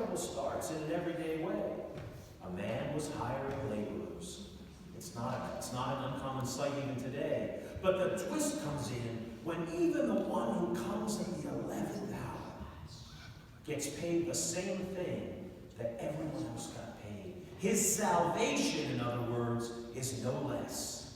parable starts in an everyday way. A man was hiring laborers. It's not an uncommon sight even today. But the twist comes in when even the one who comes at the 11th hour gets paid the same thing that everyone else got paid. His salvation, in other words, is no less.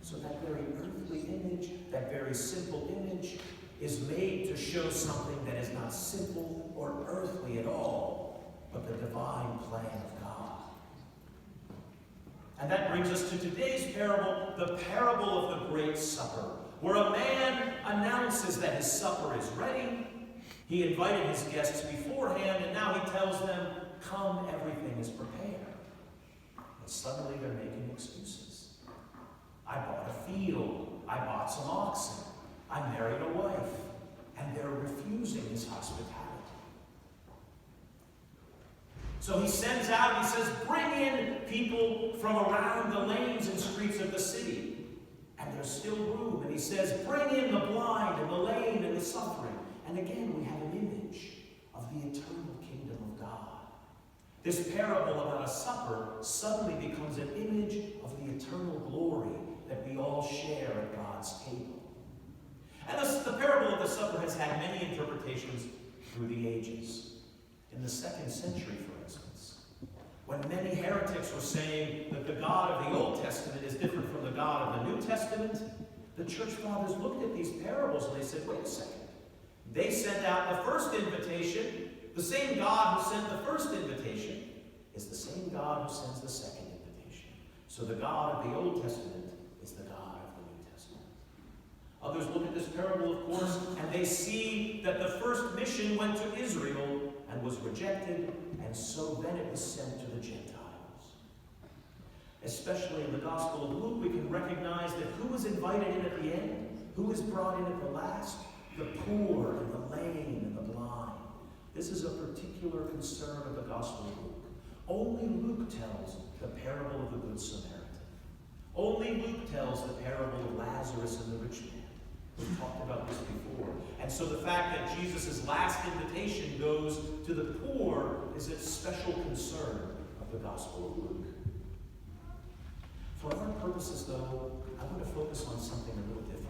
So that very earthly image, that very simple image, is made to show something that is not simple or earthly at all, but the divine plan of God. And that brings us to today's parable, the parable of the Great Supper, where a man announces that his supper is ready. He invited his guests beforehand, and now he tells them, come, everything is prepared. But suddenly they're making excuses. I bought a field. I bought some oxen. I married a wife. And they're refusing his hospitality. So he sends out and he says, bring in people from around the lanes and streets of the city. And there's still room. And he says, bring in the blind and the lame and the suffering. And again, we have an image of the eternal kingdom of God. This parable about a supper suddenly becomes an image of the eternal glory that we all share at God's table. And the parable of the supper has had many interpretations through the ages. In the 2nd century, for instance, when many heretics were saying that the God of the Old Testament is different from the God of the New Testament, the church fathers looked at these parables and they said, wait a second. They sent out the first invitation. The same God who sent the first invitation is the same God who sends the second invitation. So the God of the Old Testament is the God of the New Testament. Others look at this parable, of course, and they see that the first mission went to Israel and was rejected, and so then it was sent to the Gentiles. Especially in the Gospel of Luke, we can recognize that who was invited in at the end, who was brought in at the last, the poor and the lame and the blind. This is a particular concern of the Gospel of Luke. Only Luke tells the parable of the Good Samaritan. Only Luke tells the parable of Lazarus and the rich man. We've talked about this before. And so the fact that Jesus' last invitation goes to the poor is a special concern of the Gospel of Luke. For our purposes, though, I want to focus on something a little different.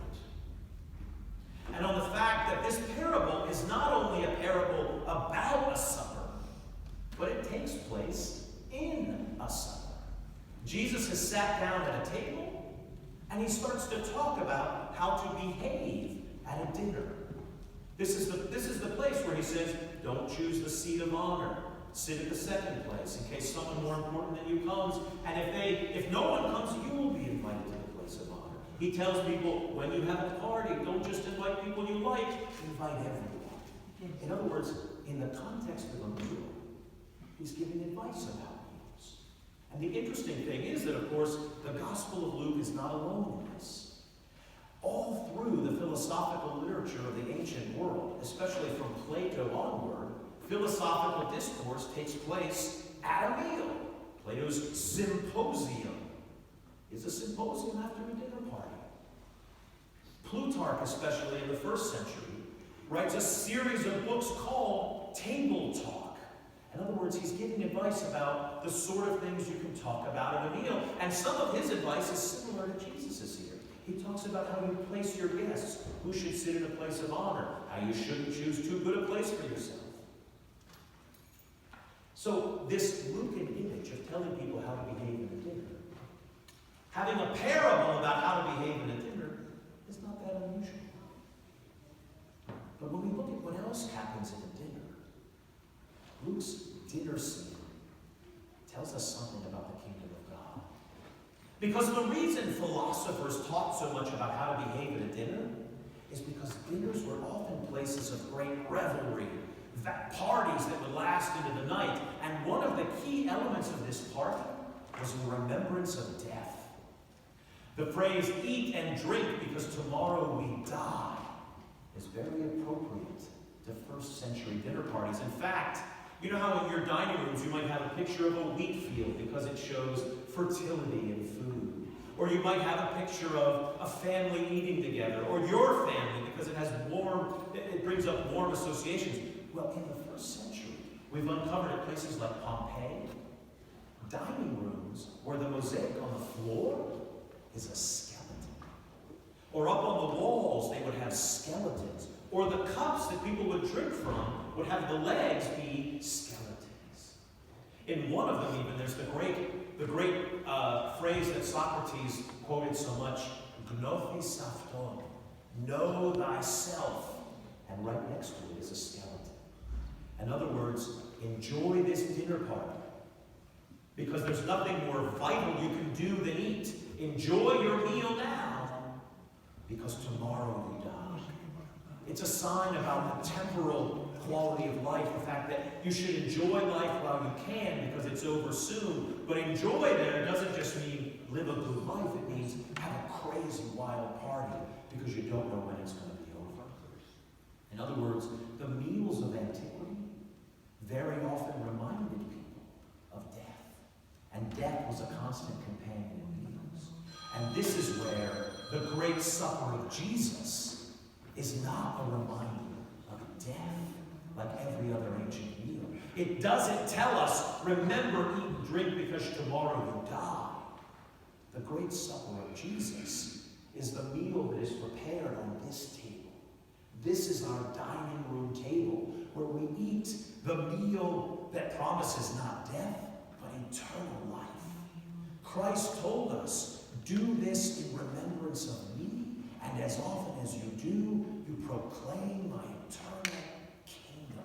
And on the fact that this parable is not only a parable about a supper, but it takes place in a supper. Jesus has sat down at a table, and he starts to talk about how to behave at a dinner. This is the place where he says, don't choose the seat of honor. Sit at the second place in case someone more important than you comes. And if no one comes, you will be invited to the place of honor. He tells people, when you have a party, don't just invite people you like, invite everyone. In other words, in the context of a meal, he's giving advice about meals. And the interesting thing is that, of course, the Gospel of Luke is not alone in this. All through the philosophical literature of the ancient world, especially from Plato onward, philosophical discourse takes place at a meal. Plato's symposium is a symposium after a dinner party. Plutarch, especially in the 1st century, writes a series of books called Table Talk. In other words, he's giving advice about the sort of things you can talk about at a meal. And some of his advice is similar to Jesus' here. He talks about how you place your guests, who should sit in a place of honor, how you shouldn't choose too good a place for yourself. So this Lucan image of telling people how to behave in a dinner, having a parable about how to behave in a dinner, is not that unusual. But when we look at what else happens in a dinner, Luke's dinner scene tells us something about the kingdom of God. Because the reason philosophers taught so much about how to behave at a dinner is because dinners were often places of great revelry, parties that would last into the night. And one of the key elements of this party was a remembrance of death. The phrase, eat and drink because tomorrow we die, is very appropriate to 1st century dinner parties. In fact, you know how in your dining rooms you might have a picture of a wheat field because it shows fertility in food. Or you might have a picture of a family eating together, or your family because it brings up warm associations. Well, in the 1st century, We've uncovered at places like Pompeii, dining rooms where the mosaic on the floor is a skeleton. Or up on the walls, they would have skeletons. Or the cups that people would drink from would have the legs be skeletons. In one of them, even, there's the great phrase that Socrates quoted so much, "Gnophi safton," know thyself. And right next to it is a skeleton. In other words, enjoy this dinner party. Because there's nothing more vital you can do than eat. Enjoy your meal now, because tomorrow you die. It's a sign about the temporal quality of life, the fact that you should enjoy life while you can because it's over soon. But enjoy there doesn't just mean live a good life. It means have a crazy, wild party because you don't know when it's going to be over. In other words, the meals of antiquity very often reminded people of death. And death was a constant companion in meals. And this is where the great supper of Jesus is not a reminder of death like every other ancient meal. It doesn't tell us, remember, eat and drink because tomorrow you die. The great supper of Jesus is the meal that is prepared on this table. This is our dining room table where we eat the meal that promises not death, but eternal life. Christ told us, do this in remembrance of me, and as often as you do, you proclaim my eternal kingdom.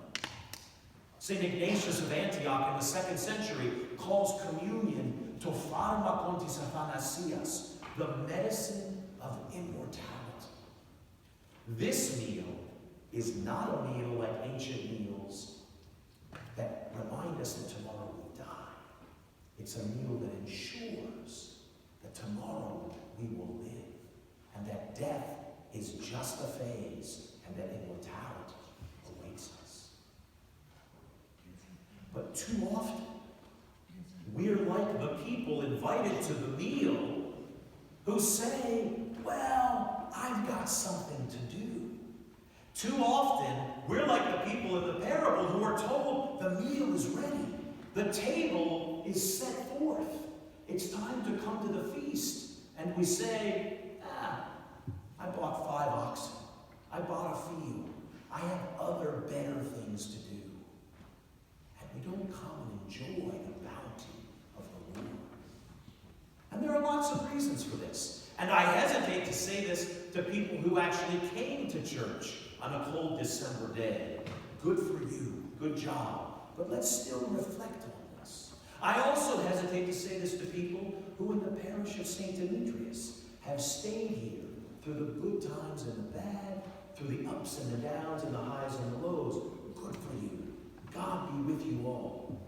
St. Ignatius of Antioch in the 2nd century calls communion to pharmakontis athanasias, the medicine of immortality. This meal is not a meal like ancient meals that remind us that tomorrow we die. It's a meal that ensures that tomorrow we will live, and that death is just a phase, and that immortality awaits us. But too often, we're like the people invited to the meal who say, well, I've got something to do. Too often, we're like the people in the parable who are told the meal is ready. The table is set forth. It's time to come to the feast. And we say, I bought 5 oxen. I bought a field. I have other better things to do. And we don't come and enjoy the bounty of the Lord. And there are lots of reasons for this. And I hesitate to say this to people who actually came to church on a cold December day. Good for you. Good job. But let's still reflect on this. I also hesitate to say this to people who in the parish of St. Demetrius have stayed here through the good times and the bad, through the ups and the downs and the highs and the lows. Good for you. God be with you all.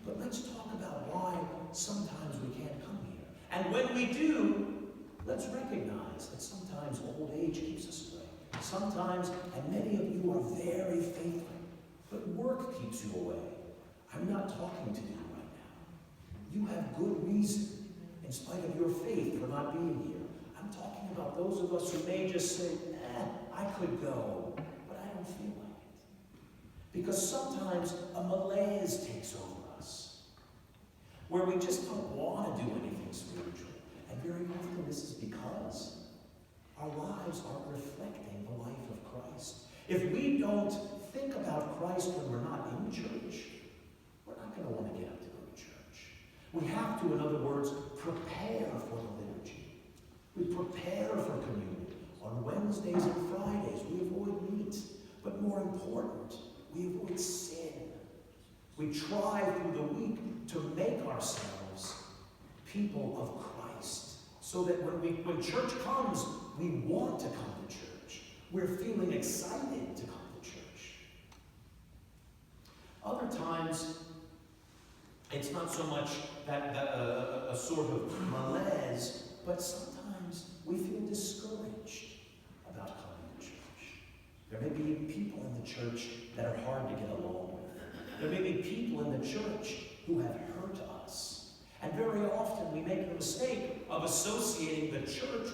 But let's talk about why sometimes we can't come here. And when we do, let's recognize that sometimes old age keeps us away. Sometimes, and many of you are very faithful, but work keeps you away. I'm not talking to you right now. You have good reason, in spite of your faith, for not being here. I'm talking about those of us who may just say, I could go, but I don't feel like it. Because sometimes a malaise takes over us, where we just don't want to do anything spiritual. And very often this is because our lives aren't reflecting the life of Christ. If we don't think about Christ when we're not in church, we're not going to want to get up to go to church. We have to, in other words, prepare for the liturgy. We prepare for communion. On Wednesdays and Fridays, we avoid meat. But more important, we avoid sin. We try through the week to make ourselves people of Christ, so that when church comes, we want to come to church. We're feeling excited to come to church. Other times, it's not so much that a sort of malaise, but sometimes we feel discouraged about coming to church. There may be people in the church that are hard to get along with. There may be people in the church who have hurt us. And very often we make the mistake of associating the church